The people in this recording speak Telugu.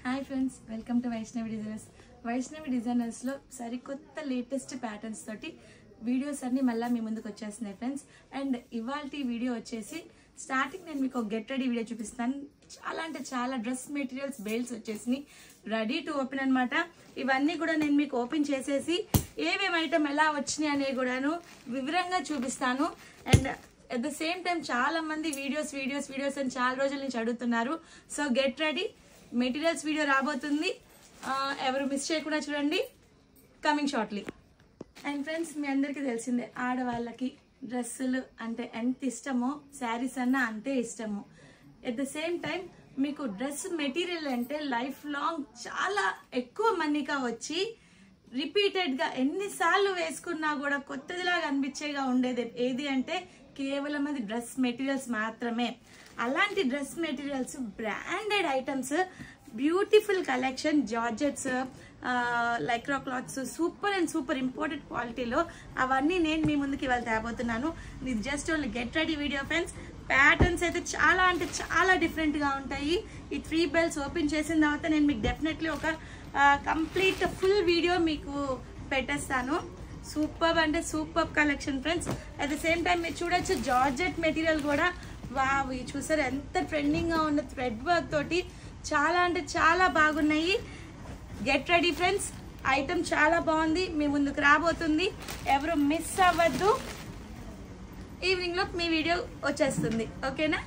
Hi friends, welcome to Vaishnavi designers. Vaishnavi డిజైనర్స్లో సరికొత్త లేటెస్ట్ ప్యాటర్న్స్ తోటి వీడియోస్ అన్ని మళ్ళీ మీ ముందుకు వచ్చేస్తున్నాయి ఫ్రెండ్స్. అండ్ ఇవాళ వీడియో వచ్చేసి స్టార్టింగ్ నేను మీకు గెట్ రెడీ వీడియో చూపిస్తాను. చాలా అంటే చాలా డ్రెస్ మెటీరియల్స్ బెల్ట్స్ వచ్చేసి రెడీ టు ఓపెన్ అనమాట. ఇవన్నీ కూడా నేను మీకు ఓపెన్ చేసేసి ఏమేమి ఐటమ్ ఎలా వచ్చినాయి అనేవి కూడాను వివరంగా చూపిస్తాను. And at the same time చాలా మంది వీడియోస్ అని చాలా రోజుల నుంచి అడుగుతున్నారు. So get ready, materials video రాబోతుంది, ఎవరు మిస్ చేయకుండా చూడండి, కమింగ్ షార్ట్లీ. అండ్ ఫ్రెండ్స్, మీ అందరికీ తెలిసిందే ఆడవాళ్ళకి డ్రెస్సులు అంటే ఎంత ఇష్టమో శారీస్ అన్నా అంతే ఇష్టము. ఎట్ ద సేమ్ టైం మీకు డ్రెస్ మెటీరియల్ అంటే లైఫ్ లాంగ్ చాలా ఎక్కువ మనీగా వచ్చి రిపీటెడ్గా ఎన్నిసార్లు వేసుకున్నా కూడా కొత్తదిలాగా అనిపించేగా ఉండేది ఏది అంటే కేవలం అది డ్రెస్ మెటీరియల్స్ మాత్రమే. అలాంటి dress materials, branded items, beautiful collection, georgettes, Lycra clothes, super and super important క్వాలిటీలో అవన్నీ నేను మీ ముందుకు ఇవాళ తేబోతున్నాను. ఇది just only get ready video friends. Patterns అయితే చాలా అంటే చాలా డిఫరెంట్గా ఉంటాయి. ఈ 3 బెల్ట్స్ ఓపెన్ చేసిన తర్వాత నేను మీకు డెఫినెట్లీ ఒక కంప్లీట్ ఫుల్ వీడియో మీకు పెట్టేస్తాను. సూపర్ అంటే super collection friends. At the same time మీరు చూడొచ్చు జార్జెట్ మెటీరియల్ కూడా వావ్, చూసారు ఎంత ట్రెండింగ్ గా ఉన్న థ్రెడ్ వర్క్ తోటి చాలా అంటే చాలా బాగున్నాయి. గెట్ రెడీ ఫ్రెండ్స్, ఐటమ్ చాలా బాగుంది, మీ ముందుకు రాబోతుంది, ఎవరు మిస్ అవ్వద్దు. ఈవినింగ్ లో మీ వీడియో వచ్చేస్తుంది, ఓకేనా?